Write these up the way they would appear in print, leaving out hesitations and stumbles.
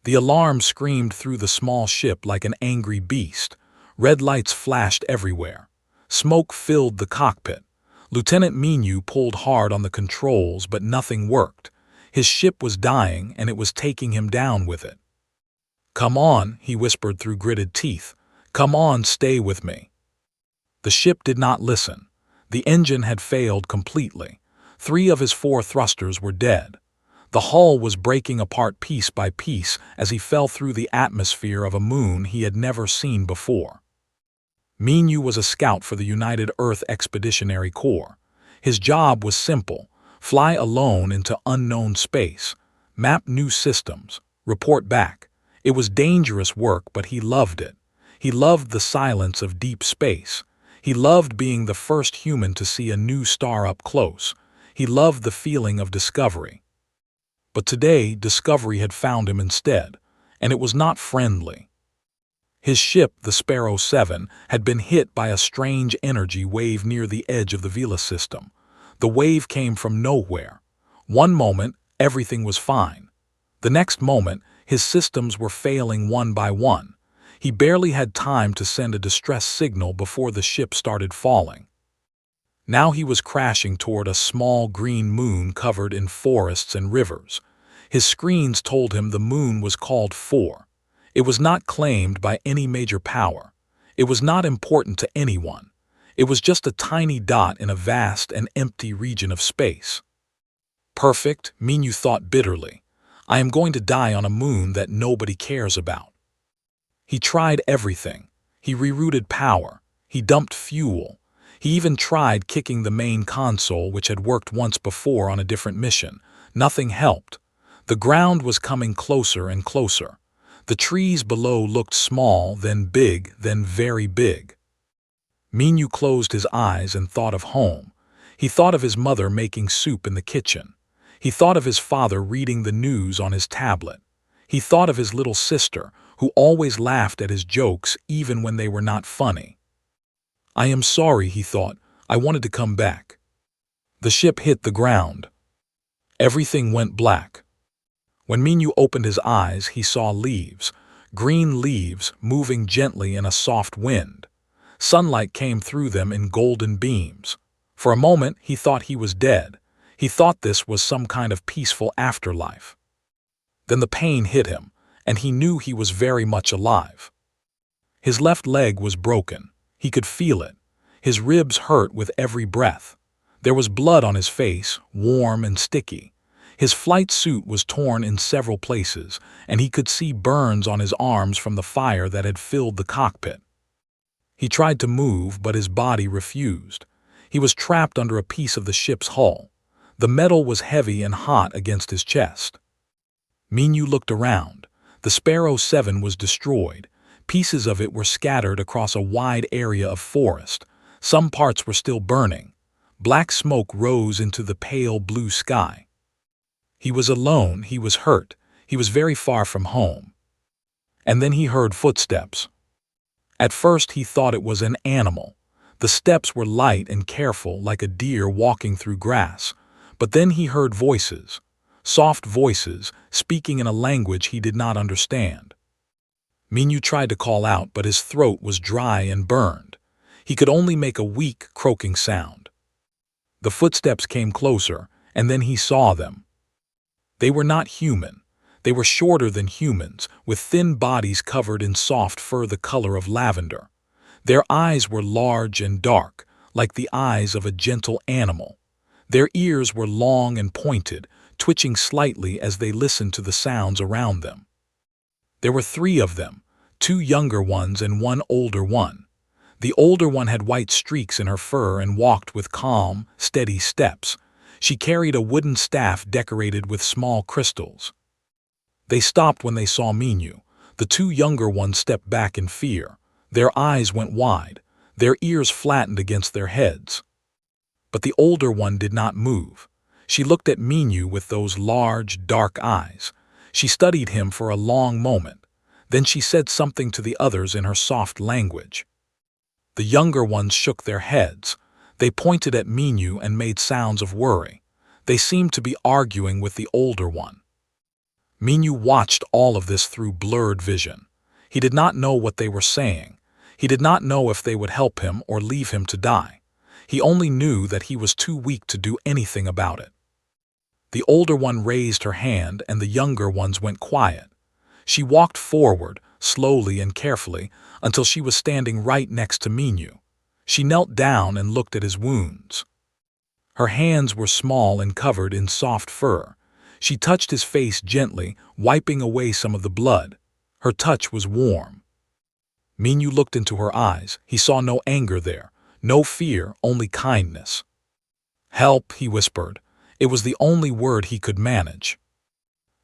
The alarm screamed through the small ship like an angry beast. Red lights flashed everywhere. Smoke filled the cockpit. Lieutenant Minyu pulled hard on the controls, but nothing worked. His ship was dying, and it was taking him down with it. "Come on," he whispered through gritted teeth. "Come on, stay with me." The ship did not listen. The engine had failed completely. 3 of his 4 thrusters were dead. The hull was breaking apart piece by piece as he fell through the atmosphere of a moon he had never seen before. Minyu was a scout for the United Earth Expeditionary Corps. His job was simple: fly alone into unknown space, map new systems, report back. It was dangerous work, but he loved it. He loved the silence of deep space. He loved being the first human to see a new star up close. He loved the feeling of discovery. But today, discovery had found him instead, and it was not friendly. His ship, the Sparrow 7, had been hit by a strange energy wave near the edge of the Vela system. The wave came from nowhere. One moment, everything was fine. The next moment, his systems were failing one by one. He barely had time to send a distress signal before the ship started falling. Now he was crashing toward a small green moon covered in forests and rivers. His screens told him the moon was called 4. It was not claimed by any major power. It was not important to anyone. It was just a tiny dot in a vast and empty region of space. Perfect, Minyu thought bitterly. I am going to die on a moon that nobody cares about. He tried everything. He rerouted power. He dumped fuel. He even tried kicking the main console, which had worked once before on a different mission. Nothing helped. The ground was coming closer and closer. The trees below looked small, then big, then very big. Minyu closed his eyes and thought of home. He thought of his mother making soup in the kitchen. He thought of his father reading the news on his tablet. He thought of his little sister, who always laughed at his jokes even when they were not funny. I am sorry, he thought. I wanted to come back. The ship hit the ground. Everything went black. When Minyu opened his eyes, he saw leaves, green leaves moving gently in a soft wind. Sunlight came through them in golden beams. For a moment, he thought he was dead. He thought this was some kind of peaceful afterlife. Then the pain hit him, and he knew he was very much alive. His left leg was broken. He could feel it. His ribs hurt with every breath. There was blood on his face, warm and sticky. His flight suit was torn in several places, and he could see burns on his arms from the fire that had filled the cockpit. He tried to move, but his body refused. He was trapped under a piece of the ship's hull. The metal was heavy and hot against his chest. Minyu looked around. The Sparrow 7 was destroyed. Pieces of it were scattered across a wide area of forest. Some parts were still burning. Black smoke rose into the pale blue sky. He was alone, he was hurt, he was very far from home. And then he heard footsteps. At first he thought it was an animal. The steps were light and careful, like a deer walking through grass. But then he heard voices, soft voices, speaking in a language he did not understand. Minyu tried to call out, but his throat was dry and burned. He could only make a weak, croaking sound. The footsteps came closer, and then he saw them. They were not human. They were shorter than humans, with thin bodies covered in soft fur the color of lavender. Their eyes were large and dark, like the eyes of a gentle animal. Their ears were long and pointed, twitching slightly as they listened to the sounds around them. There were 3 of them, 2 younger ones and 1 older one. The older one had white streaks in her fur and walked with calm, steady steps. She carried a wooden staff decorated with small crystals. They stopped when they saw Minyu. The 2 younger ones stepped back in fear. Their eyes went wide. Their ears flattened against their heads. But the older one did not move. She looked at Minyu with those large, dark eyes. She studied him for a long moment. Then she said something to the others in her soft language. The younger ones shook their heads. They pointed at Minyu and made sounds of worry. They seemed to be arguing with the older one. Minyu watched all of this through blurred vision. He did not know what they were saying. He did not know if they would help him or leave him to die. He only knew that he was too weak to do anything about it. The older one raised her hand and the younger ones went quiet. She walked forward, slowly and carefully, until she was standing right next to Minyu. She knelt down and looked at his wounds. Her hands were small and covered in soft fur. She touched his face gently, wiping away some of the blood. Her touch was warm. Minyu looked into her eyes. He saw no anger there, no fear, only kindness. "Help," he whispered. It was the only word he could manage.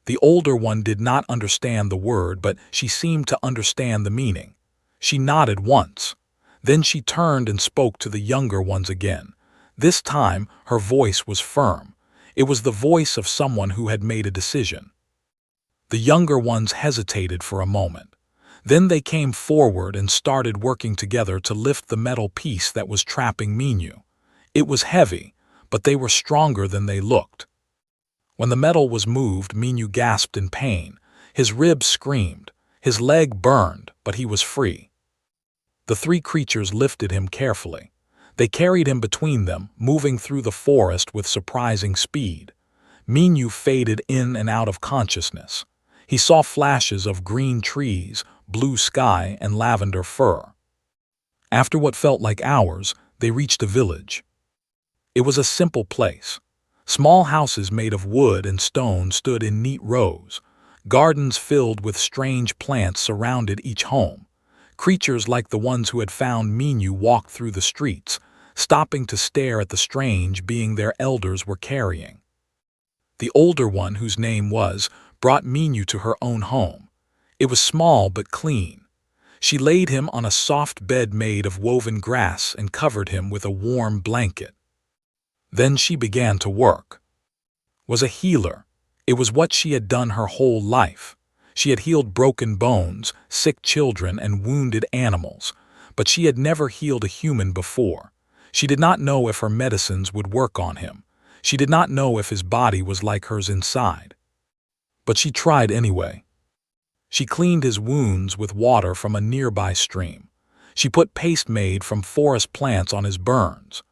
The older one did not understand the word, but she seemed to understand the meaning. She nodded once. Then she turned and spoke to the younger ones again. This time, her voice was firm. It was the voice of someone who had made a decision. The younger ones hesitated for a moment. Then they came forward and started working together to lift the metal piece that was trapping Minyu. It was heavy, but they were stronger than they looked. When the metal was moved, Minyu gasped in pain. His ribs screamed. His leg burned, but he was free. The three creatures lifted him carefully. They carried him between them, moving through the forest with surprising speed. Minyu faded in and out of consciousness. He saw flashes of green trees, blue sky, and lavender fur. After what felt like hours, they reached a village. It was a simple place. Small houses made of wood and stone stood in neat rows. Gardens filled with strange plants surrounded each home. Creatures like the ones who had found Minyu walked through the streets, stopping to stare at the strange being their elders were carrying. The older one, whose name was, brought Minyu to her own home. It was small but clean. She laid him on a soft bed made of woven grass and covered him with a warm blanket. Then she began to work. Was a healer. It was what she had done her whole life. She had healed broken bones, sick children, and wounded animals, but she had never healed a human before. She did not know if her medicines would work on him. She did not know if his body was like hers inside. But she tried anyway. She cleaned his wounds with water from a nearby stream. She put paste made from forest plants on his burns.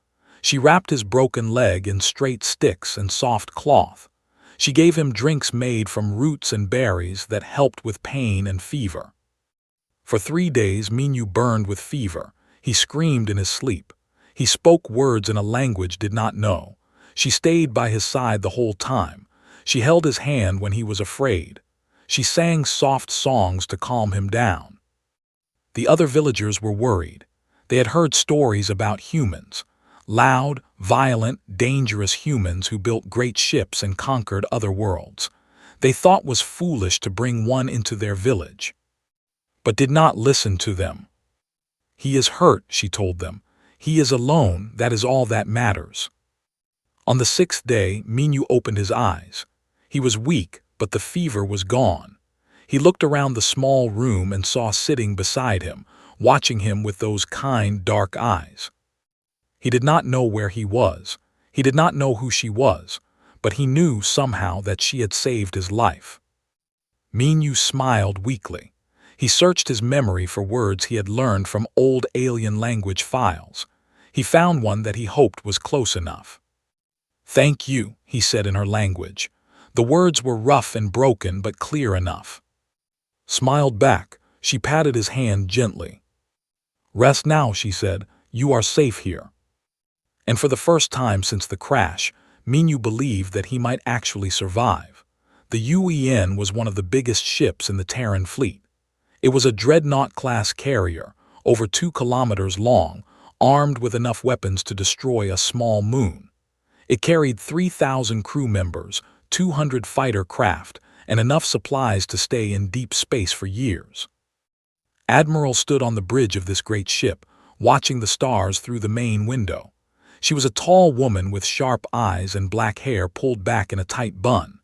She wrapped his broken leg in straight sticks and soft cloth. She gave him drinks made from roots and berries that helped with pain and fever. For 3 days, Minyu burned with fever. He screamed in his sleep. He spoke words in a language did not know. She stayed by his side the whole time. She held his hand when he was afraid. She sang soft songs to calm him down. The other villagers were worried. They had heard stories about humans. Loud, violent, dangerous humans who built great ships and conquered other worlds. They thought was foolish to bring one into their village, but did not listen to them. "He is hurt," she told them. "He is alone, that is all that matters." On the 6th day, Minyu opened his eyes. He was weak, but the fever was gone. He looked around the small room and saw sitting beside him, watching him with those kind, dark eyes. He did not know where he was. He did not know who she was, but he knew somehow that she had saved his life. Minyu smiled weakly. He searched his memory for words he had learned from old alien language files. He found one that he hoped was close enough. "Thank you," he said in her language. The words were rough and broken but clear enough. Smiled back, she patted his hand gently. "Rest now," she said. "You are safe here." And for the first time since the crash, Minyu believed that he might actually survive. The UEN was one of the biggest ships in the Terran fleet. It was a dreadnought-class carrier, over 2 kilometers long, armed with enough weapons to destroy a small moon. It carried 3,000 crew members, 200 fighter craft, and enough supplies to stay in deep space for years. Admiral stood on the bridge of this great ship, watching the stars through the main window. She was a tall woman with sharp eyes and black hair pulled back in a tight bun.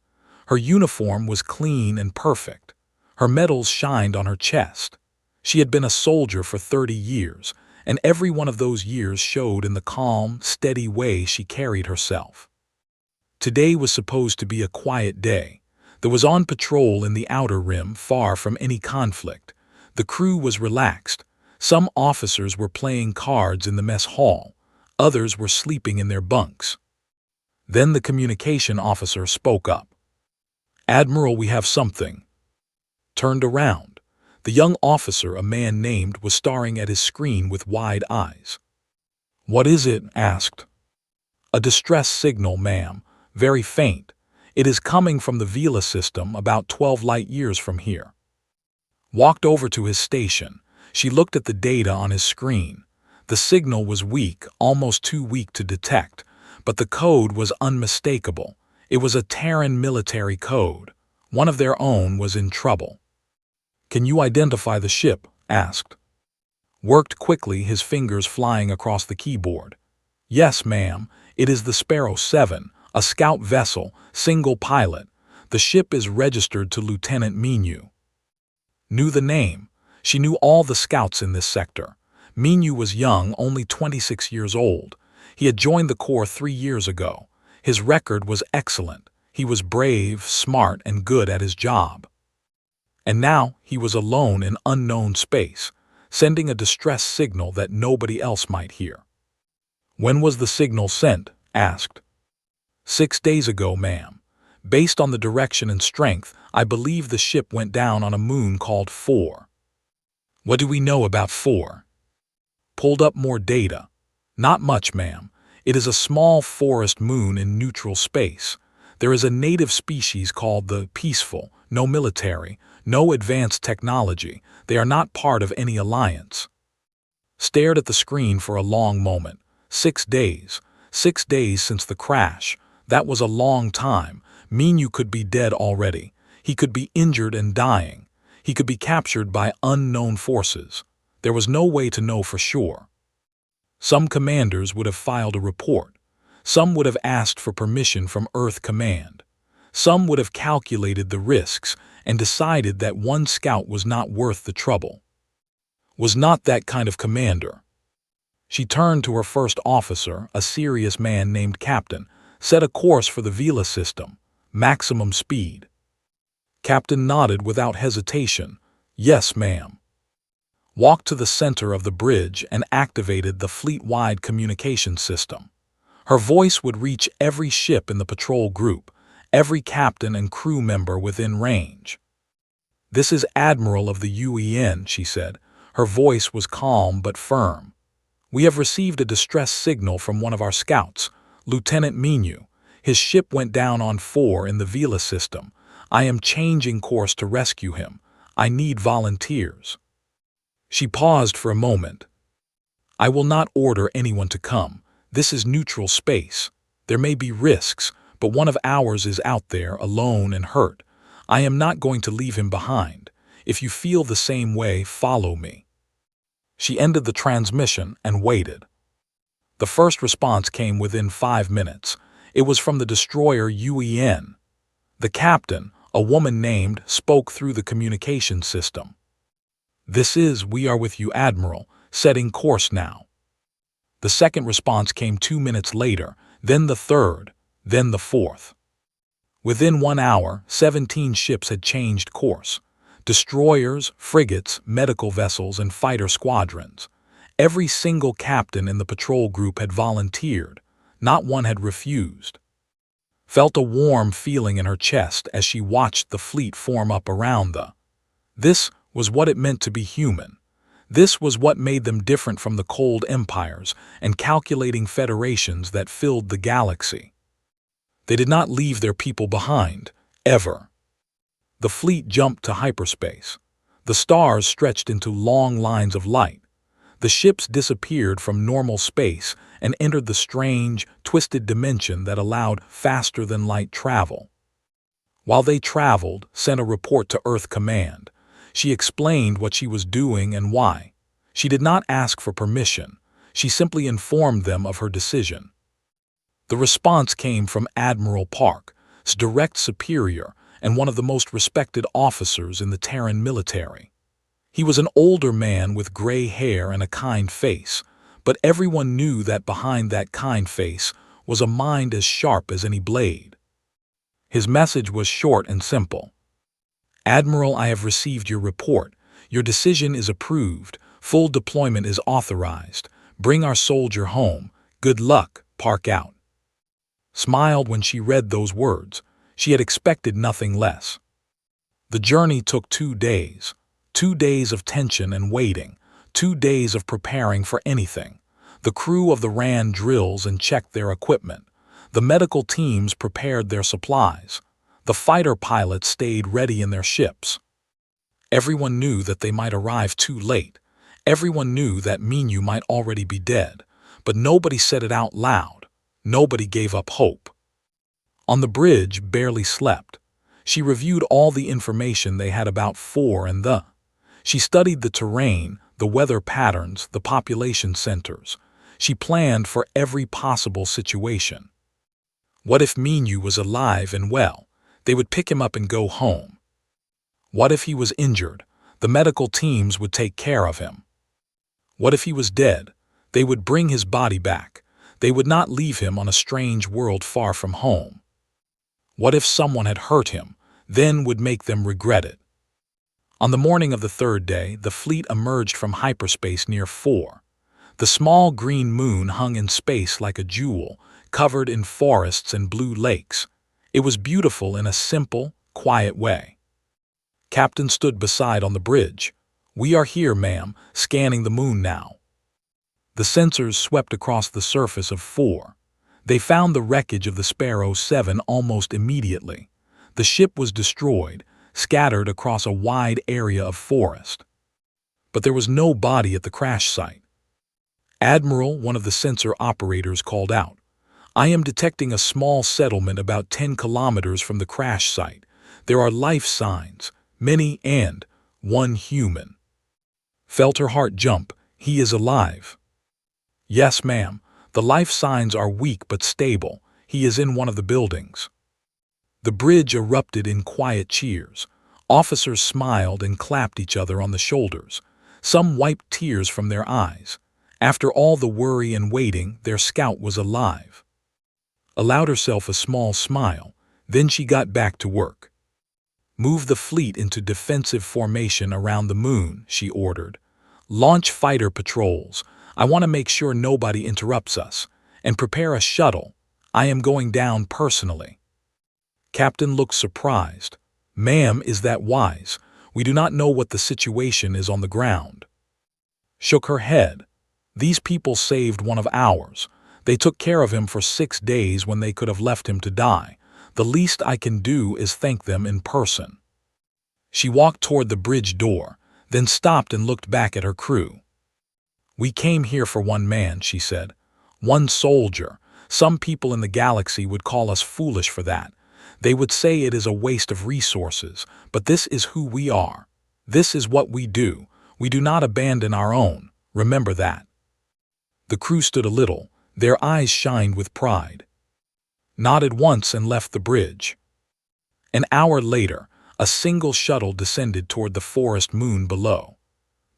Her uniform was clean and perfect. Her medals shined on her chest. She had been a soldier for 30 years, and every one of those years showed in the calm, steady way she carried herself. Today was supposed to be a quiet day. That was on patrol in the outer rim, far from any conflict. The crew was relaxed. Some officers were playing cards in the mess hall. Others were sleeping in their bunks. Then the communication officer spoke up. "Admiral, we have something." Turned around. The young officer, a man named, was staring at his screen with wide eyes. "What is it?" asked. "A distress signal, ma'am. Very faint. It is coming from the Vela system about 12 light years from here." Walked over to his station. She looked at the data on his screen. The signal was weak, almost too weak to detect, but the code was unmistakable. It was a Terran military code. One of their own was in trouble. "Can you identify the ship?" asked. Worked quickly, his fingers flying across the keyboard. "Yes, ma'am. It is the Sparrow 7, a scout vessel, single pilot. The ship is registered to Lieutenant Minu." Knew the name. She knew all the scouts in this sector. Minu was young, only 26 years old. He had joined the Corps 3 years ago. His record was excellent. He was brave, smart, and good at his job. And now he was alone in unknown space, sending a distress signal that nobody else might hear. "When was the signal sent?" asked. 6 days ago, ma'am. Based on the direction and strength, I believe the ship went down on a moon called 4. "What do we know about 4? Pulled up more data. "Not much, ma'am. It is a small forest moon in neutral space. There is a native species called the Peaceful, no military, no advanced technology. They are not part of any alliance." Stared at the screen for a long moment. 6 days. 6 days since the crash. That was a long time. Minu could be dead already. He could be injured and dying. He could be captured by unknown forces. There was no way to know for sure. Some commanders would have filed a report. Some would have asked for permission from Earth Command. Some would have calculated the risks and decided that one scout was not worth the trouble. Was not that kind of commander. She turned to her first officer, a serious man named Captain. "Set a course for the Vela system. Maximum speed." Captain nodded without hesitation. "Yes, ma'am." Walked to the center of the bridge and activated the fleet-wide communication system. Her voice would reach every ship in the patrol group, every captain and crew member within range. "This is Admiral of the UEN," she said. Her voice was calm but firm. "We have received a distress signal from one of our scouts, Lieutenant Minu. His ship went down on 4 in the Vela system. I am changing course to rescue him. I need volunteers." She paused for a moment. "I will not order anyone to come. This is neutral space. There may be risks, but one of ours is out there, alone and hurt. I am not going to leave him behind. If you feel the same way, follow me." She ended the transmission and waited. The first response came within 5 minutes. It was from the destroyer UEN. The captain, a woman named, spoke through the communication system. We are with you, Admiral, setting course now." The second response came 2 minutes later, then the third, then the fourth. Within 1 hour, 17 ships had changed course. Destroyers, frigates, medical vessels, and fighter squadrons. Every single captain in the patrol group had volunteered. Not one had refused. Felt a warm feeling in her chest as she watched the fleet form up around the. This was what it meant to be human. This was what made them different from the cold empires and calculating federations that filled the galaxy. They did not leave their people behind, ever. The fleet jumped to hyperspace. The stars stretched into long lines of light. The ships disappeared from normal space and entered the strange, twisted dimension that allowed faster-than-light travel. While they traveled, sent a report to Earth Command. She explained what she was doing and why. She did not ask for permission. She simply informed them of her decision. The response came from Admiral Park's direct superior and one of the most respected officers in the Terran military. He was an older man with gray hair and a kind face, but everyone knew that behind that kind face was a mind as sharp as any blade. His message was short and simple. Admiral, I have received your report. Your decision is approved. Full deployment is authorized. Bring our soldier home. Good luck. Park out. Smiled when she read those words. She had expected nothing less. The journey took 2 days. 2 days of tension and waiting. 2 days of preparing for anything. The crew of the ran drills and checked their equipment. The medical teams prepared their supplies. The fighter pilots stayed ready in their ships. Everyone knew that they might arrive too late. Everyone knew that Minyu might already be dead. But nobody said it out loud. Nobody gave up hope. On the bridge, Barely slept. She reviewed all the information they had about Four and the. She studied the terrain, the weather patterns, the population centers. She planned for every possible situation. What if Minyu was alive and well? They would pick him up and go home. What if he was injured? The medical teams would take care of him. What if he was dead? They would bring his body back. They would not leave him on a strange world far from home. What if someone had hurt him, then would make them regret it? On the morning of the 3rd day, the fleet emerged from hyperspace near 4. The small green moon hung in space like a jewel, covered in forests and blue lakes. It was beautiful in a simple, quiet way. Captain stood beside on the bridge. We are here, ma'am, scanning the moon now. The sensors swept across the surface of 4. They found the wreckage of the Sparrow 7 almost immediately. The ship was destroyed, scattered across a wide area of forest. But there was no body at the crash site. Admiral, one of the sensor operators, called out, I am detecting a small settlement about 10 kilometers from the crash site. There are life signs, many and one human. Felt her heart jump. He is alive. Yes, ma'am. The life signs are weak but stable. He is in one of the buildings. The bridge erupted in quiet cheers. Officers smiled and clapped each other on the shoulders. Some wiped tears from their eyes. After all the worry and waiting, their scout was alive. Allowed herself a small smile. Then she got back to work. Move the fleet into defensive formation around the moon, she ordered. Launch fighter patrols. I want to make sure nobody interrupts us. And prepare a shuttle. I am going down personally. Captain looked surprised. Ma'am, is that wise? We do not know what the situation is on the ground. Shook her head. These people saved one of ours. They took care of him for 6 days when they could have left him to die. The least I can do is thank them in person. She walked toward the bridge door, then stopped and looked back at her crew. We came here for one man, she said. One soldier. Some people in the galaxy would call us foolish for that. They would say it is a waste of resources, but this is who we are. This is what we do. We do not abandon our own. Remember that. The crew stood a little. Their eyes shined with pride. Nodded once and left the bridge. An hour later, a single shuttle descended toward the forest moon below.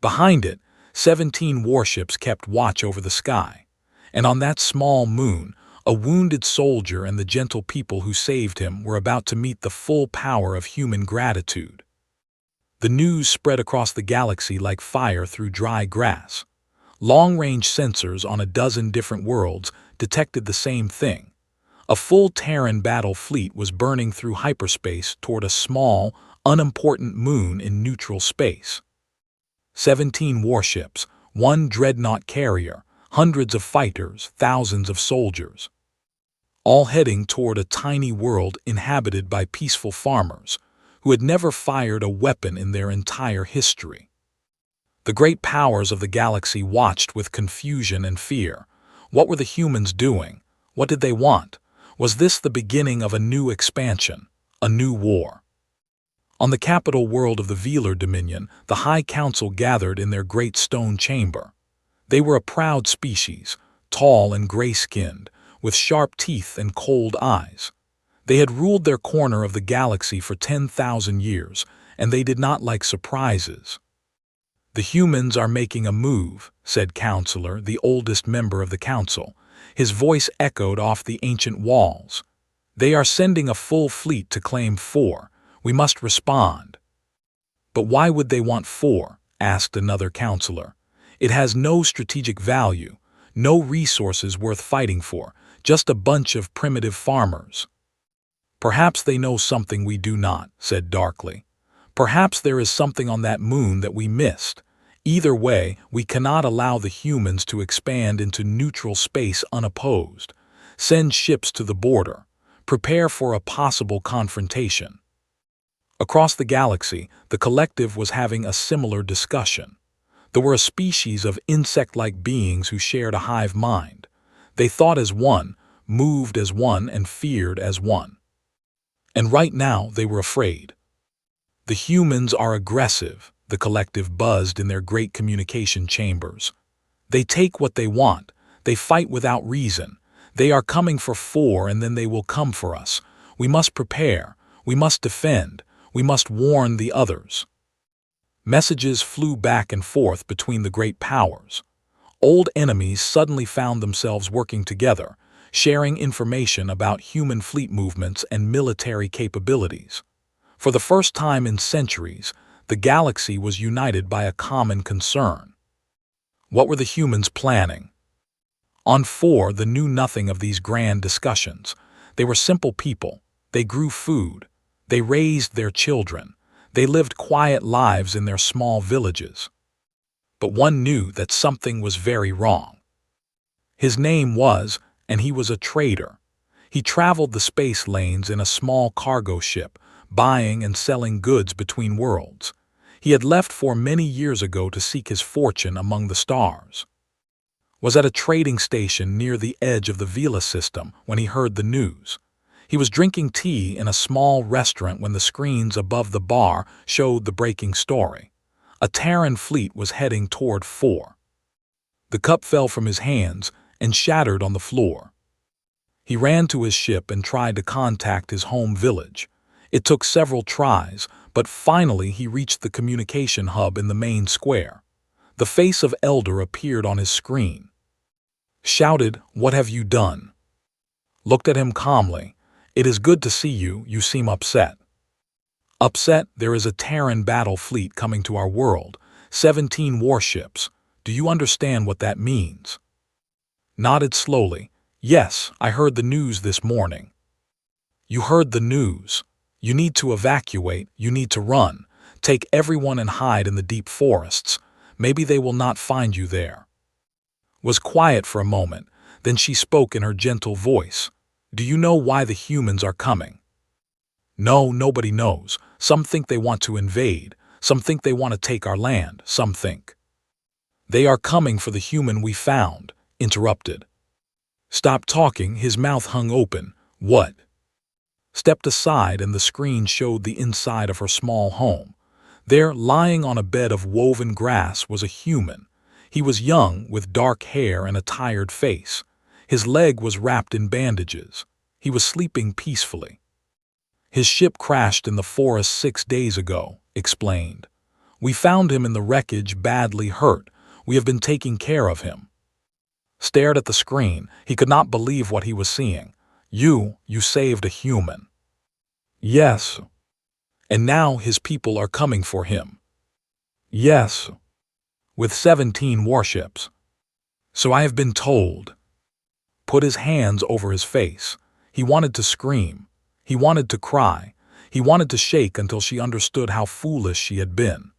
Behind it, 17 warships kept watch over the sky. And on that small moon, a wounded soldier and the gentle people who saved him were about to meet the full power of human gratitude. The news spread across the galaxy like fire through dry grass. Long-range sensors on a dozen different worlds detected the same thing. A full Terran battle fleet was burning through hyperspace toward a small, unimportant moon in neutral space. 17 warships, 1 dreadnought carrier, hundreds of fighters, thousands of soldiers. All heading toward a tiny world inhabited by peaceful farmers who had never fired a weapon in their entire history. The great powers of the galaxy watched with confusion and fear. What were the humans doing? What did they want? Was this the beginning of a new expansion, a new war? On the capital world of the Velar Dominion, the High Council gathered in their great stone chamber. They were a proud species, tall and gray-skinned, with sharp teeth and cold eyes. They had ruled their corner of the galaxy for 10,000 years, and they did not like surprises. The humans are making a move, said Counselor, the oldest member of the council. His voice echoed off the ancient walls. They are sending a full fleet to claim 4. We must respond. But why would they want 4? Asked another counselor. It has no strategic value, no resources worth fighting for, just a bunch of primitive farmers. Perhaps they know something we do not, said Darkly. Perhaps there is something on that moon that we missed. Either way, we cannot allow the humans to expand into neutral space unopposed. Send ships to the border. Prepare for a possible confrontation. Across the galaxy, the collective was having a similar discussion. There were a species of insect-like beings who shared a hive mind. They thought as one, moved as one, and feared as one. And right now they were afraid. The humans are aggressive, the collective buzzed in their great communication chambers. They take what they want. They fight without reason. They are coming for 4 and then they will come for us. We must prepare. We must defend. We must warn the others. Messages flew back and forth between the great powers. Old enemies suddenly found themselves working together, sharing information about human fleet movements and military capabilities. For the first time in centuries, the galaxy was united by a common concern. What were the humans planning? On 4, they knew nothing of these grand discussions. They were simple people. They grew food. They raised their children. They lived quiet lives in their small villages. But one knew that something was very wrong. His name was, and he was a trader. He traveled the space lanes in a small cargo ship, buying and selling goods between worlds. He had left 4 many years ago to seek his fortune among the stars. Was at a trading station near the edge of the Vela system when he heard the news. He was drinking tea in a small restaurant when the screens above the bar showed the breaking story. A Terran fleet was heading toward 4. The cup fell from his hands and shattered on the floor. He ran to his ship and tried to contact his home village. It took several tries, but finally he reached the communication hub in the main square. The face of Elder appeared on his screen. Shouted, "What have you done?" Looked at him calmly. "It is good to see you. You seem upset." "Upset? There is a Terran battle fleet coming to our world. 17 warships. Do you understand what that means?" Nodded slowly. "Yes, I heard the news this morning." "You heard the news. You need to evacuate. You need to run. Take everyone and hide in the deep forests. Maybe they will not find you there." Was quiet for a moment. Then she spoke in her gentle voice. "Do you know why the humans are coming?" "No, nobody knows. Some think they want to invade. Some think they want to take our land. Some think." "They are coming for the human we found," interrupted. Stopped talking, his mouth hung open. "What?" Stepped aside and the screen showed the inside of her small home. There, lying on a bed of woven grass, was a human. He was young, with dark hair and a tired face. His leg was wrapped in bandages. He was sleeping peacefully. "His ship crashed in the forest 6 days ago," explained. "We found him in the wreckage, badly hurt. We have been taking care of him." Stared at the screen. He could not believe what he was seeing. You saved a human." "Yes." "And now his people are coming for him." "Yes." "With 17 warships." "So I have been told." Put his hands over his face. He wanted to scream. He wanted to cry. He wanted to shake until she understood how foolish she had been.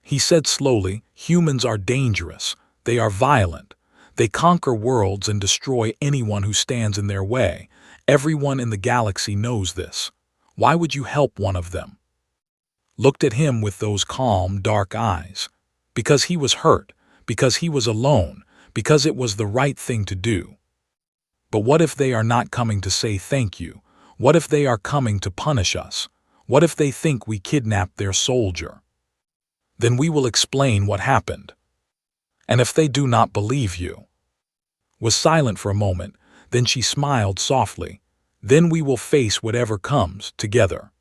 He said slowly, "Humans are dangerous. They are violent. They conquer worlds and destroy anyone who stands in their way. Everyone in the galaxy knows this. Why would you help one of them?" Looked at him with those calm, dark eyes. Because he was hurt. Because he was alone. Because it was the right thing to do. But what if they are not coming to say thank you? What if they are coming to punish us? What if they think we kidnapped their soldier? Then we will explain what happened. And if they do not believe you?" Was silent for a moment, then she smiled softly. "Then we will face whatever comes, together."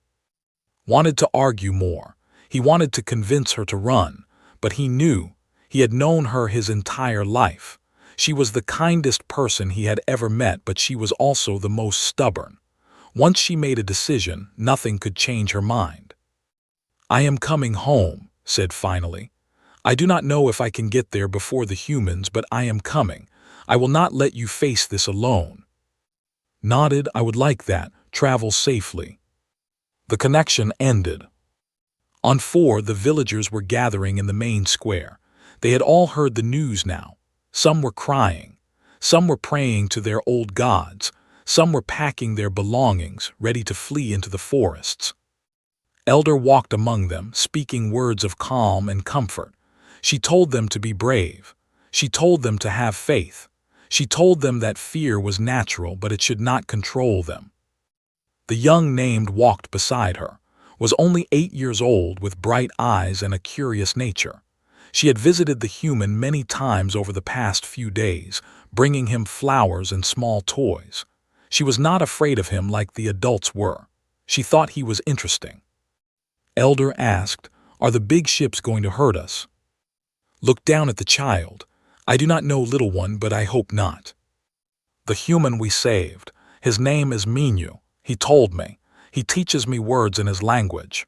Wanted to argue more. He wanted to convince her to run, but he knew. He had known her his entire life. She was the kindest person he had ever met, but she was also the most stubborn. Once she made a decision, nothing could change her mind. "I am coming home," said finally. "I do not know if I can get there before the humans, but I am coming. I will not let you face this alone." Nodded, "I would like that. Travel safely." The connection ended. On 4, the villagers were gathering in the main square. They had all heard the news now. Some were crying. Some were praying to their old gods. Some were packing their belongings, ready to flee into the forests. Elder walked among them, speaking words of calm and comfort. She told them to be brave. She told them to have faith. She told them that fear was natural, but it should not control them. The young named walked beside her, was only 8 years old with bright eyes and a curious nature. She had visited the human many times over the past few days, bringing him flowers and small toys. She was not afraid of him like the adults were. She thought he was interesting. Elder asked, "Are the big ships going to hurt us?" Looked down at the child. "I do not know, little one, but I hope not." "The human we saved. His name is Minyu. He told me. He teaches me words in his language."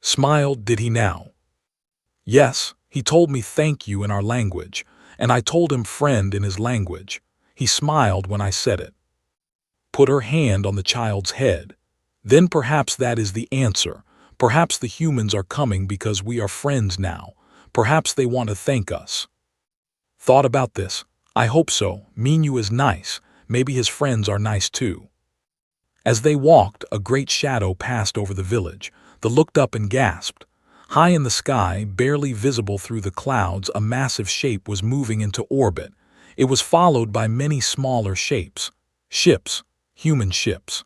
Smiled, "Did he now?" "Yes, he told me thank you in our language, and I told him friend in his language. He smiled when I said it." Put her hand on the child's head. "Then perhaps that is the answer. Perhaps the humans are coming because we are friends now. Perhaps they want to thank us." Thought about this. "I hope so. Minyu is nice. Maybe his friends are nice too." As they walked, a great shadow passed over the village. They looked up and gasped. High in the sky, barely visible through the clouds, a massive shape was moving into orbit. It was followed by many smaller shapes. Ships. Human ships.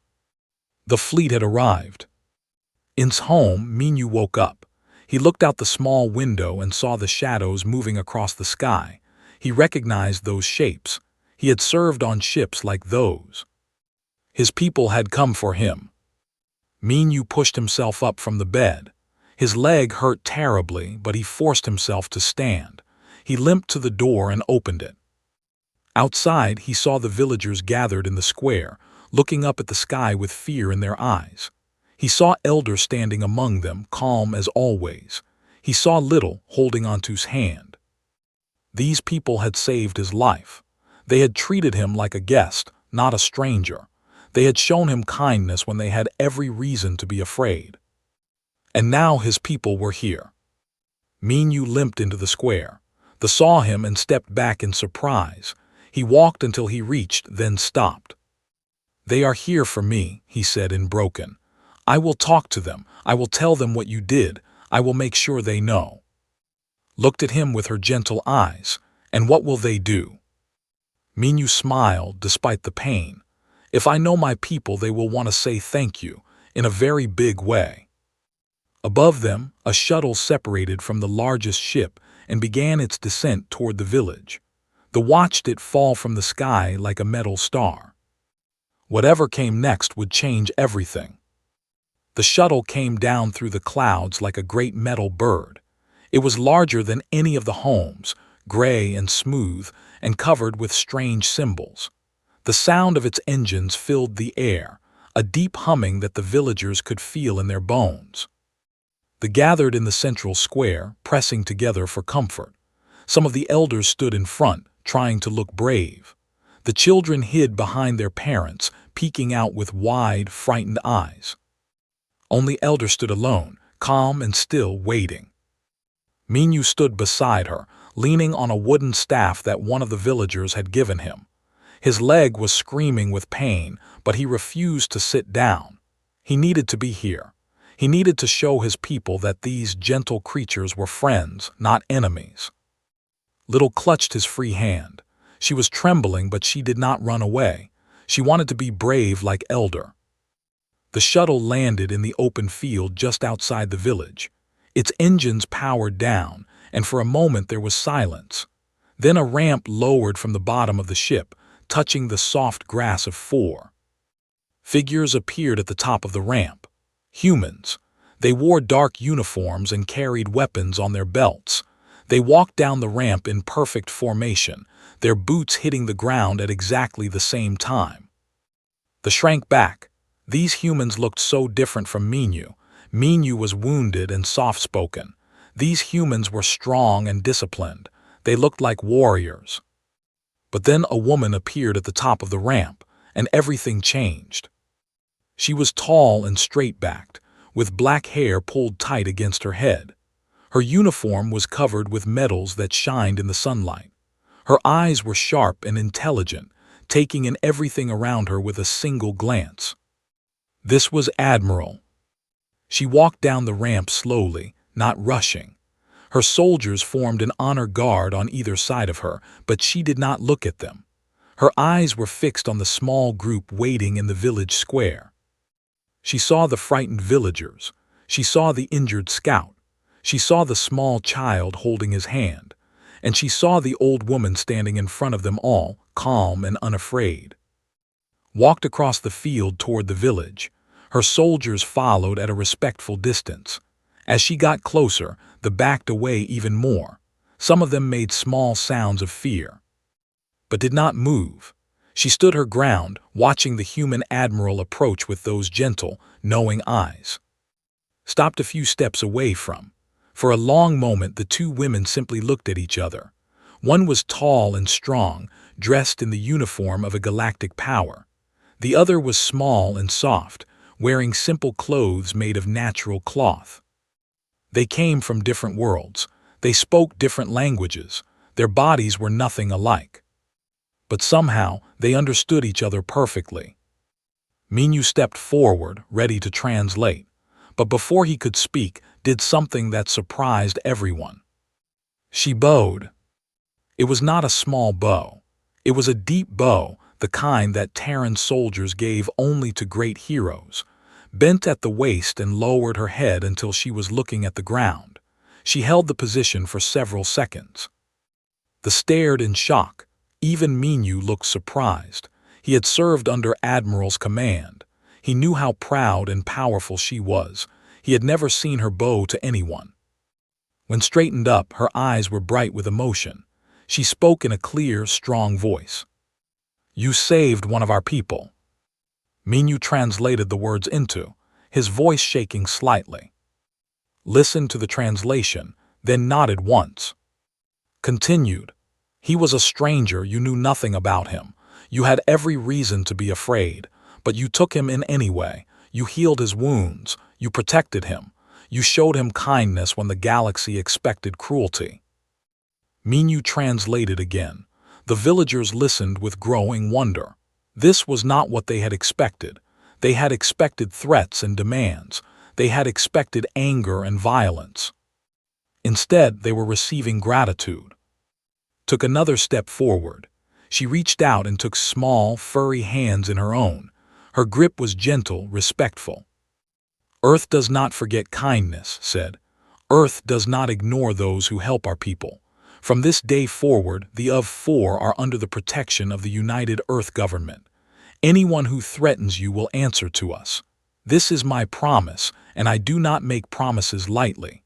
The fleet had arrived. In his home, Minyu woke up. He looked out the small window and saw the shadows moving across the sky. He recognized those shapes. He had served on ships like those. His people had come for him. Minyu pushed himself up from the bed. His leg hurt terribly, but he forced himself to stand. He limped to the door and opened it. Outside, he saw the villagers gathered in the square, looking up at the sky with fear in their eyes. He saw Elder standing among them, calm as always. He saw Little holding onto his hand. These people had saved his life. They had treated him like a guest, not a stranger. They had shown him kindness when they had every reason to be afraid. And now his people were here. Minyu limped into the square. They saw him and stepped back in surprise. He walked until he reached, then stopped. "They are here for me," he said in broken. "I will talk to them. I will tell them what you did. I will make sure they know." Looked at him with her gentle eyes. "And what will they do?" Minyu smiled despite the pain. "If I know my people, they will want to say thank you, in a very big way." Above them, a shuttle separated from the largest ship and began its descent toward the village. They watched it fall from the sky like a metal star. Whatever came next would change everything. The shuttle came down through the clouds like a great metal bird. It was larger than any of the homes, gray and smooth, and covered with strange symbols. The sound of its engines filled the air, a deep humming that the villagers could feel in their bones. They gathered in the central square, pressing together for comfort. Some of the elders stood in front, trying to look brave. The children hid behind their parents, peeking out with wide, frightened eyes. Only Elder stood alone, calm and still, waiting. Minyu stood beside her, leaning on a wooden staff that one of the villagers had given him. His leg was screaming with pain, but he refused to sit down. He needed to be here. He needed to show his people that these gentle creatures were friends, not enemies. Little clutched his free hand. She was trembling, but she did not run away. She wanted to be brave like Elder. The shuttle landed in the open field just outside the village. Its engines powered down, and for a moment there was silence. Then a ramp lowered from the bottom of the ship, touching the soft grass of 4. Figures appeared at the top of the ramp. Humans. They wore dark uniforms and carried weapons on their belts. They walked down the ramp in perfect formation, their boots hitting the ground at exactly the same time. They shrank back. These humans looked so different from Minyu. Minyu was wounded and soft-spoken. These humans were strong and disciplined. They looked like warriors. But then a woman appeared at the top of the ramp, and everything changed. She was tall and straight-backed, with black hair pulled tight against her head. Her uniform was covered with metals that shined in the sunlight. Her eyes were sharp and intelligent, taking in everything around her with a single glance. This was Admiral. She walked down the ramp slowly, not rushing. Her soldiers formed an honor guard on either side of her, but she did not look at them. Her eyes were fixed on the small group waiting in the village square. She saw the frightened villagers. She saw the injured scout. She saw the small child holding his hand. And she saw the old woman standing in front of them all, calm and unafraid. Walked across the field toward the village. Her soldiers followed at a respectful distance. As she got closer, they backed away even more. Some of them made small sounds of fear, but did not move. She stood her ground, watching the human admiral approach with those gentle, knowing eyes. Stopped a few steps away from. For a long moment, the two women simply looked at each other. One was tall and strong, dressed in the uniform of a galactic power. The other was small and soft, wearing simple clothes made of natural cloth. They came from different worlds. They spoke different languages. Their bodies were nothing alike. But somehow, they understood each other perfectly. Minyu stepped forward, ready to translate. But before he could speak, did something that surprised everyone. She bowed. It was not a small bow. It was a deep bow, the kind that Terran soldiers gave only to great heroes. Bent at the waist and lowered her head until she was looking at the ground. She held the position for several seconds. They stared in shock. Even Minyu looked surprised. He had served under Admiral's command. He knew how proud and powerful she was. He had never seen her bow to anyone. When straightened up, her eyes were bright with emotion. She spoke in a clear, strong voice. "You saved one of our people." Minyu translated the words into, his voice shaking slightly. Listened to the translation, then nodded once. Continued. "He was a stranger, you knew nothing about him. You had every reason to be afraid, but you took him in anyway. You healed his wounds. You protected him. You showed him kindness when the galaxy expected cruelty." Minyu translated again. The villagers listened with growing wonder. This was not what they had expected. They had expected threats and demands. They had expected anger and violence. Instead, they were receiving gratitude. Took another step forward. She reached out and took small, furry hands in her own. Her grip was gentle, respectful. "Earth does not forget kindness," said. "Earth does not ignore those who help our people. From this day forward, the HFY are under the protection of the United Earth Government. Anyone who threatens you will answer to us. This is my promise, and I do not make promises lightly."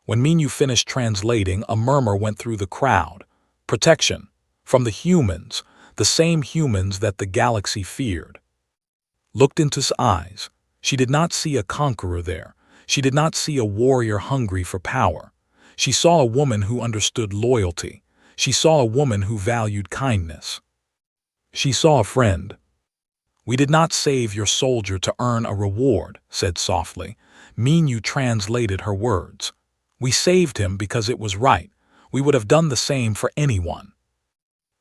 When Minyu finished translating, a murmur went through the crowd. Protection. From the humans, the same humans that the galaxy feared. Looked into his eyes. She did not see a conqueror there. She did not see a warrior hungry for power. She saw a woman who understood loyalty. She saw a woman who valued kindness. She saw a friend. "We did not save your soldier to earn a reward," said softly. Minyu translated her words. "We saved him because it was right. We would have done the same for anyone."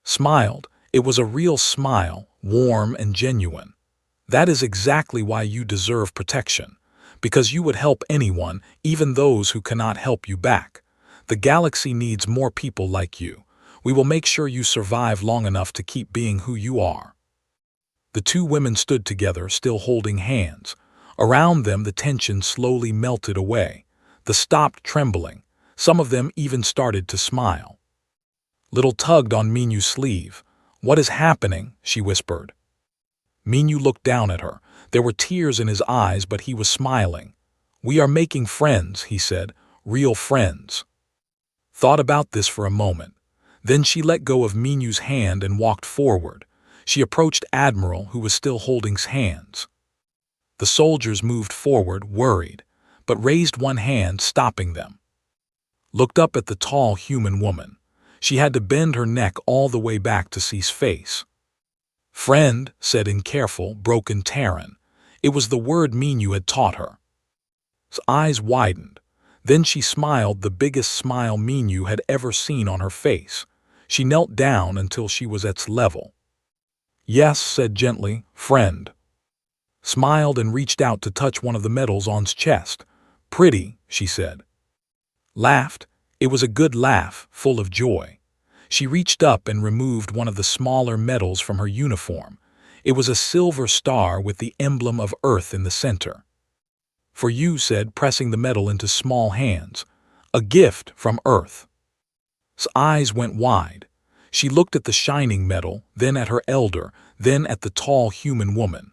Smiled. It was a real smile, warm and genuine. "That is exactly why you deserve protection. Because you would help anyone, even those who cannot help you back. The galaxy needs more people like you. We will make sure you survive long enough to keep being who you are." The two women stood together, still holding hands. Around them, the tension slowly melted away. They stopped trembling. Some of them even started to smile. Little tugged on Minyu's sleeve. "What is happening?" she whispered. Minyu looked down at her. There were tears in his eyes, but he was smiling. "We are making friends," he said. "Real friends." Thought about this for a moment. Then she let go of Minyu's hand and walked forward. She approached Admiral, who was still holding his hands. The soldiers moved forward, worried, but raised one hand, stopping them. Looked up at the tall human woman. She had to bend her neck all the way back to see his face. "Friend," said in careful, broken Terran. It was the word Minu had taught her. His eyes widened. Then she smiled, the biggest smile Minu had ever seen on her face. She knelt down until she was at its level. "Yes," said gently, "friend." Smiled and reached out to touch one of the medals on his chest. "Pretty," she said. Laughed. It was a good laugh, full of joy. She reached up and removed one of the smaller medals from her uniform. It was a silver star with the emblem of Earth in the center. "For you," said, pressing the medal into small hands. "A gift from Earth." His eyes went wide. She looked at the shining medal, then at her elder, then at the tall human woman.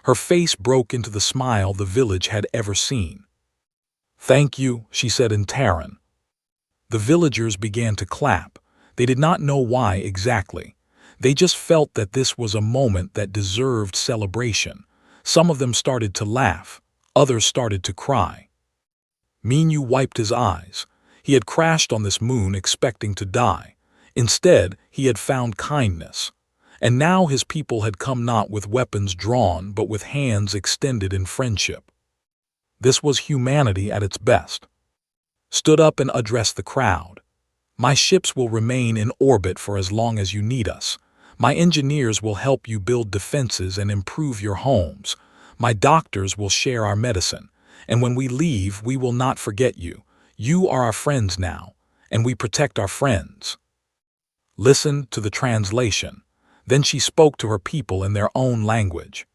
Her face broke into the smile the village had ever seen. "Thank you," she said in Terran. The villagers began to clap. They did not know why exactly. They just felt that this was a moment that deserved celebration. Some of them started to laugh. Others started to cry. Minu wiped his eyes. He had crashed on this moon expecting to die. Instead, he had found kindness. And now his people had come not with weapons drawn, but with hands extended in friendship. This was humanity at its best. Stood up and addressed the crowd. "My ships will remain in orbit for as long as you need us. My engineers will help you build defenses and improve your homes. My doctors will share our medicine. And when we leave, we will not forget you. You are our friends now, and we protect our friends." Listen to the translation. Then she spoke to her people in their own language.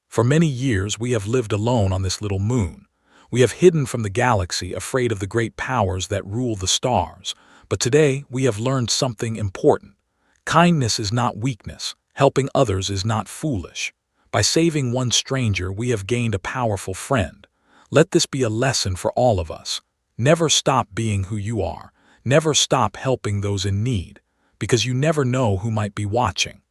"For many years we have lived alone on this little moon. We have hidden from the galaxy, afraid of the great powers that rule the stars. But today we have learned something important. Kindness is not weakness. Helping others is not foolish. By saving one stranger, we have gained a powerful friend. Let this be a lesson for all of us. Never stop being who you are. Never stop helping those in need, because you never know who might be watching."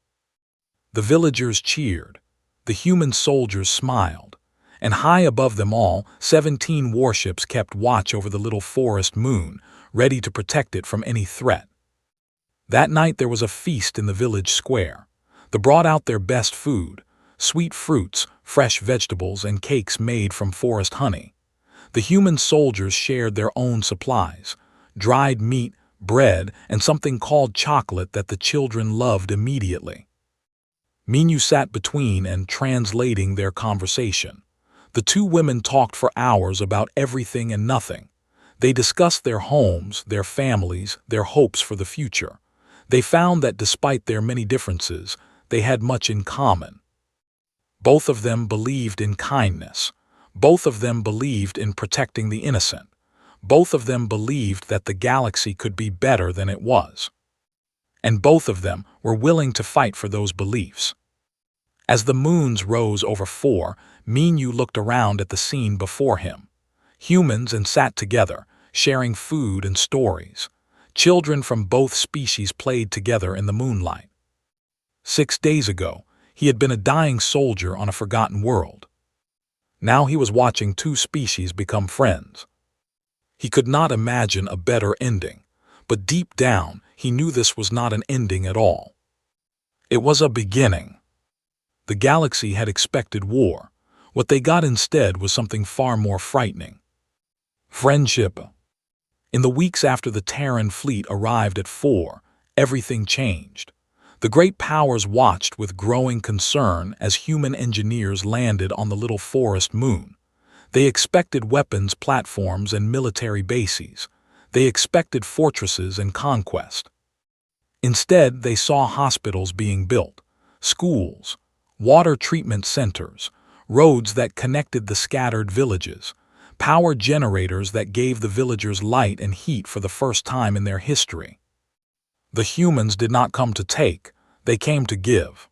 The villagers cheered. The human soldiers smiled. And high above them all, 17 warships kept watch over the little forest moon, ready to protect it from any threat. That night there was a feast in the village square. They brought out their best food: sweet fruits, fresh vegetables, and cakes made from forest honey. The human soldiers shared their own supplies: dried meat, bread, and something called chocolate that the children loved immediately. Minu sat between and translating their conversation. The two women talked for hours about everything and nothing. They discussed their homes, their families, their hopes for the future. They found that despite their many differences, they had much in common. Both of them believed in kindness. Both of them believed in protecting the innocent. Both of them believed that the galaxy could be better than it was. And both of them were willing to fight for those beliefs. As the moons rose over 4, Minu looked around at the scene before him. Humans and sat together, sharing food and stories. Children from both species played together in the moonlight. 6 days ago, he had been a dying soldier on a forgotten world. Now he was watching two species become friends. He could not imagine a better ending, but deep down, he knew this was not an ending at all. It was a beginning. The galaxy had expected war. What they got instead was something far more frightening: friendship. In the weeks after the Terran fleet arrived at 4, everything changed. The great powers watched with growing concern as human engineers landed on the little forest moon. They expected weapons platforms and military bases. They expected fortresses and conquest. Instead, they saw hospitals being built, schools, water treatment centers, roads that connected the scattered villages, power generators that gave the villagers light and heat for the first time in their history. The humans did not come to take, they came to give.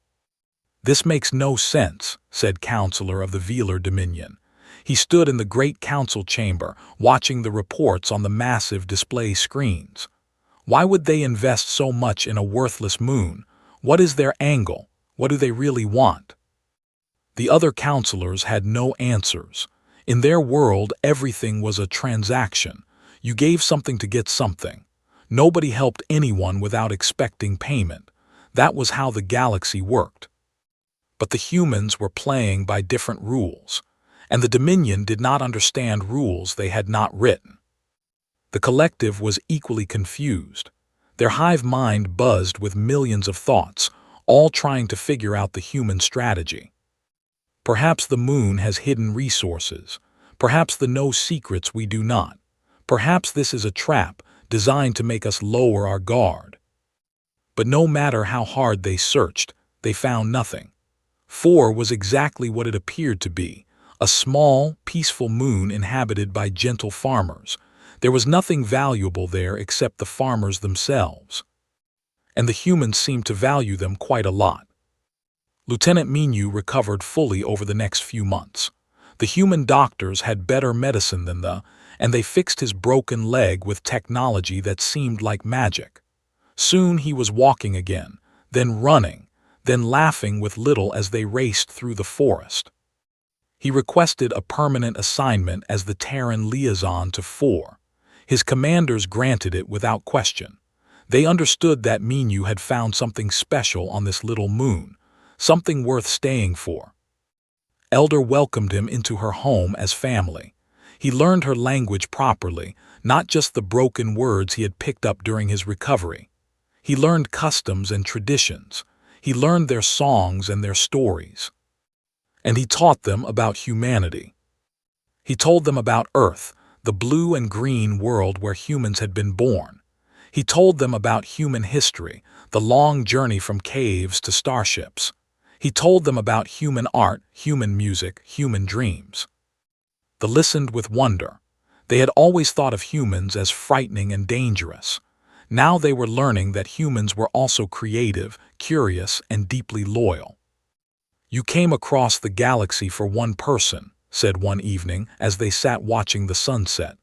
"This makes no sense," said Counselor of the Velar Dominion. He stood in the great council chamber, watching the reports on the massive display screens. "Why would they invest so much in a worthless moon? What is their angle? What do they really want?" The other counselors had no answers. In their world, everything was a transaction. You gave something to get something. Nobody helped anyone without expecting payment. That was how the galaxy worked. But the humans were playing by different rules, and the Dominion did not understand rules they had not written. The collective was equally confused. Their hive mind buzzed with millions of thoughts, all trying to figure out the human strategy. Perhaps the moon has hidden resources. Perhaps the know secrets we do not. Perhaps this is a trap designed to make us lower our guard. But no matter how hard they searched, they found nothing. 4 was exactly what it appeared to be, a small, peaceful moon inhabited by gentle farmers. There was nothing valuable there except the farmers themselves. And the humans seemed to value them quite a lot. Lieutenant Minyu recovered fully over the next few months. The human doctors had better medicine than and they fixed his broken leg with technology that seemed like magic. Soon he was walking again, then running, then laughing with Little as they raced through the forest. He requested a permanent assignment as the Terran liaison to 4. His commanders granted it without question. They understood that Minyu had found something special on this little moon, something worth staying for. Elder welcomed him into her home as family. He learned her language properly, not just the broken words he had picked up during his recovery. He learned customs and traditions. He learned their songs and their stories. And he taught them about humanity. He told them about Earth, the blue and green world where humans had been born. He told them about human history, the long journey from caves to starships. He told them about human art, human music, human dreams. They listened with wonder. They had always thought of humans as frightening and dangerous. Now they were learning that humans were also creative, curious, and deeply loyal. "You came across the galaxy for one person," said one evening as they sat watching the sunset.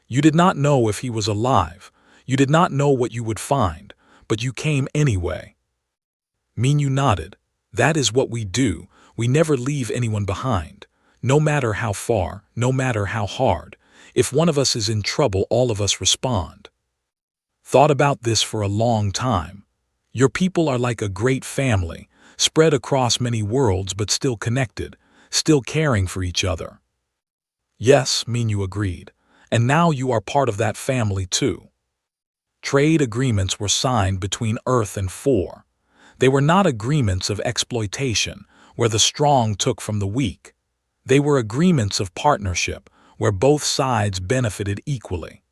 "You did not know if he was alive. You did not know what you would find, but you came anyway." Minyu nodded. "That is what we do. We never leave anyone behind. No matter how far, no matter how hard. If one of us is in trouble, all of us respond." Thought about this for a long time. Your people are like a great family, spread across many worlds but still connected, still caring for each other. "Yes," Minyu agreed, "and now you are part of that family too." Trade agreements were signed between Earth and 4. They were not agreements of exploitation, where the strong took from the weak. They were agreements of partnership, where both sides benefited equally.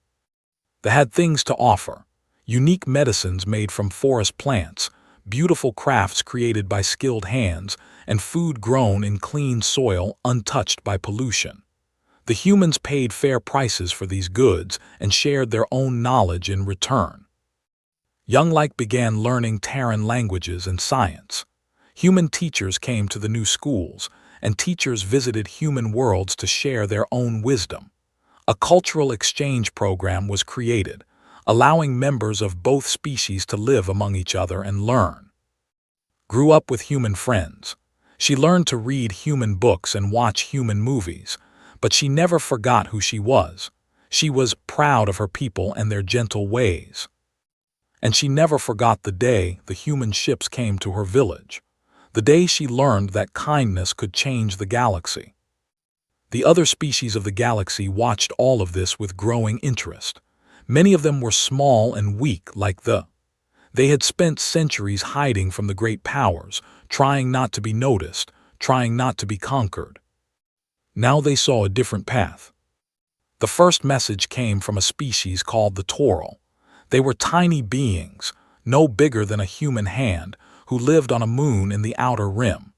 They had things to offer: unique medicines made from forest plants, beautiful crafts created by skilled hands, and food grown in clean soil untouched by pollution. The humans paid fair prices for these goods and shared their own knowledge in return. Younglike began learning Terran languages and science. Human teachers came to the new schools, and teachers visited human worlds to share their own wisdom. A cultural exchange program was created, allowing members of both species to live among each other and learn. Grew up with human friends. She learned to read human books and watch human movies, but she never forgot who she was. She was proud of her people and their gentle ways. And she never forgot the day the human ships came to her village, the day she learned that kindness could change the galaxy. The other species of the galaxy watched all of this with growing interest. Many of them were small and weak like They had spent centuries hiding from the great powers, trying not to be noticed, trying not to be conquered. Now they saw a different path. The first message came from a species called the Toral. They were tiny beings, no bigger than a human hand, who lived on a moon in the outer rim.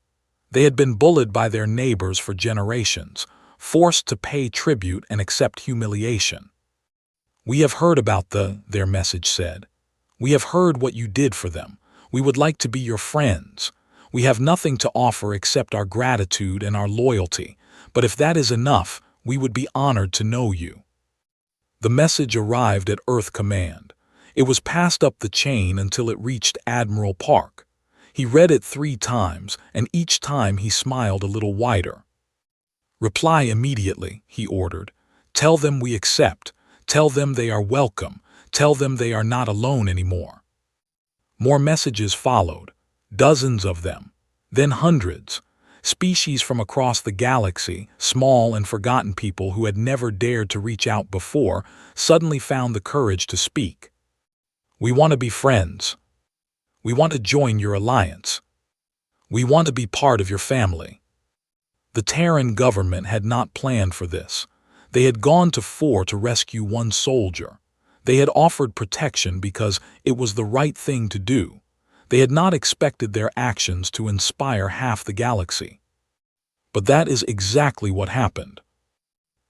They had been bullied by their neighbors for generations, forced to pay tribute and accept humiliation. "We have heard about their message said. "We have heard what you did for them. We would like to be your friends. We have nothing to offer except our gratitude and our loyalty, but if that is enough, we would be honored to know you." The message arrived at Earth Command. It was passed up the chain until it reached Admiral Park. He read it 3 times, and each time he smiled a little wider. "Reply immediately," he ordered. "Tell them we accept. Tell them they are welcome. Tell them they are not alone anymore." More messages followed, dozens of them, then hundreds. Species from across the galaxy, small and forgotten people who had never dared to reach out before, suddenly found the courage to speak. "We want to be friends. We want to join your alliance. We want to be part of your family." The Terran government had not planned for this. They had gone to 4 to rescue 1 soldier. They had offered protection because it was the right thing to do. They had not expected their actions to inspire half the galaxy. But that is exactly what happened.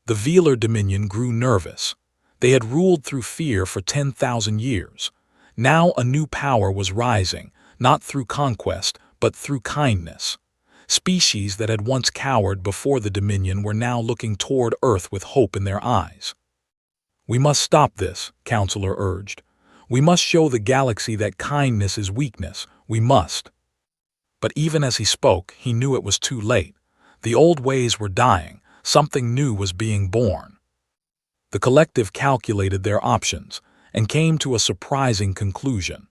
The Velar Dominion grew nervous. They had ruled through fear for 10,000 years. Now a new power was rising, not through conquest, but through kindness. Species that had once cowered before the Dominion were now looking toward Earth with hope in their eyes. "We must stop this," Counselor urged. "We must show the galaxy that kindness is weakness. We must." But even as he spoke, he knew it was too late. The old ways were dying. Something new was being born. The collective calculated their options and came to a surprising conclusion.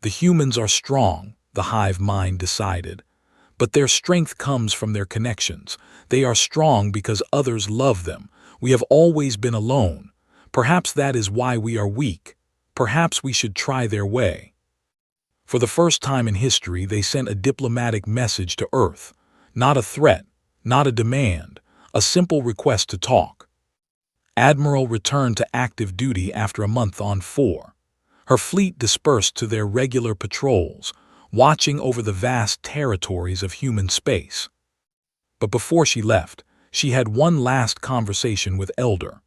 The humans are strong, the hive mind decided. But their strength comes from their connections. They are strong because others love them. We have always been alone. Perhaps that is why we are weak. Perhaps we should try their way. For the first time in history, they sent a diplomatic message to Earth. Not a threat, not a demand, a simple request to talk. Admiral returned to active duty after a month on 4. Her fleet dispersed to their regular patrols, watching over the vast territories of human space. But before she left, she had one last conversation with Elder.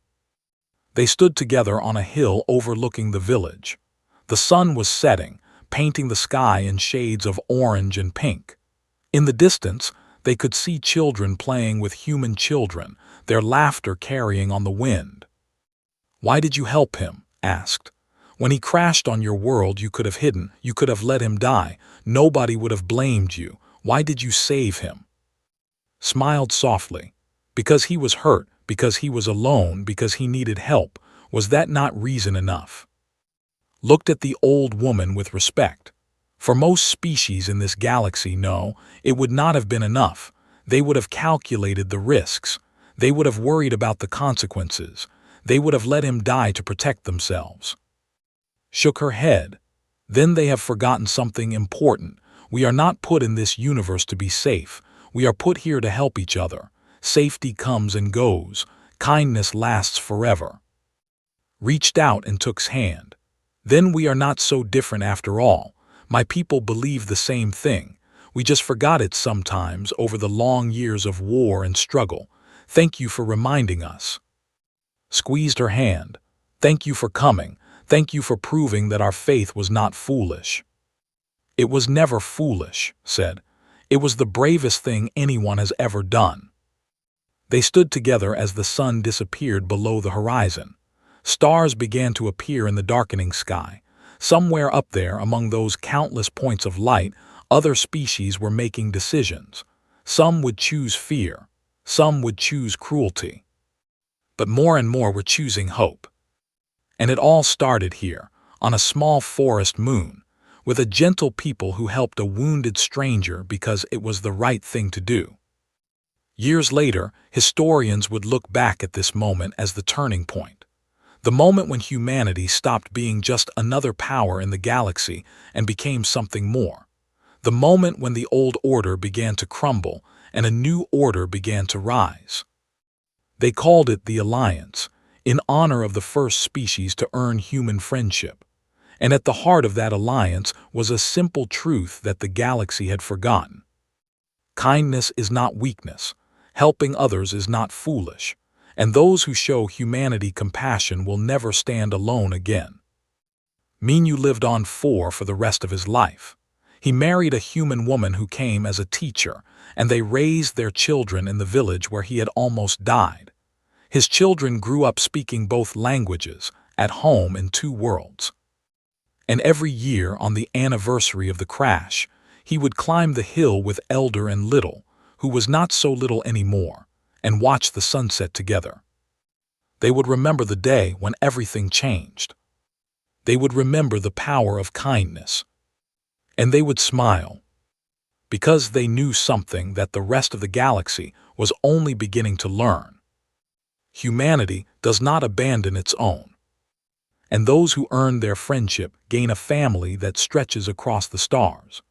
They stood together on a hill overlooking the village. The sun was setting, painting the sky in shades of orange and pink. In the distance, they could see children playing with human children, their laughter carrying on the wind. "Why did you help him?" asked. "When he crashed on your world, you could have hidden, you could have let him die. Nobody would have blamed you. Why did you save him?" Smiled softly. "Because he was hurt, because he was alone, because he needed help. Was that not reason enough?" Looked at the old woman with respect. For most species in this galaxy, no, it would not have been enough. They would have calculated the risks. They would have worried about the consequences. They would have let him die to protect themselves. Shook her head. "Then they have forgotten something important. We are not put in this universe to be safe. We are put here to help each other. Safety comes and goes. Kindness lasts forever." Reached out and took's hand. "Then we are not so different after all. My people believe the same thing. We just forgot it sometimes over the long years of war and struggle. Thank you for reminding us." Squeezed her hand. "Thank you for coming. Thank you for proving that our faith was not foolish." "It was never foolish," said. "It was the bravest thing anyone has ever done." They stood together as the sun disappeared below the horizon. Stars began to appear in the darkening sky. Somewhere up there, among those countless points of light, other species were making decisions. Some would choose fear. Some would choose cruelty. But more and more were choosing hope. And it all started here, on a small forest moon, with a gentle people who helped a wounded stranger because it was the right thing to do. Years later, historians would look back at this moment as the turning point. The moment when humanity stopped being just another power in the galaxy and became something more. The moment when the old order began to crumble and a new order began to rise. They called it the Alliance, in honor of the first species to earn human friendship. And at the heart of that alliance was a simple truth that the galaxy had forgotten. Kindness is not weakness. Helping others is not foolish. And those who show humanity compassion will never stand alone again. Minyu lived on 4 for the rest of his life. He married a human woman who came as a teacher, and they raised their children in the village where he had almost died. His children grew up speaking both languages, at home in 2 worlds. And every year on the anniversary of the crash, He would climb the hill with Elder and Little, who was not so little anymore, and watch the sunset together. They would remember the day when everything changed. They would remember the power of kindness. And they would smile, because they knew something that the rest of the galaxy was only beginning to learn. Humanity does not abandon its own. And those who earn their friendship gain a family that stretches across the stars.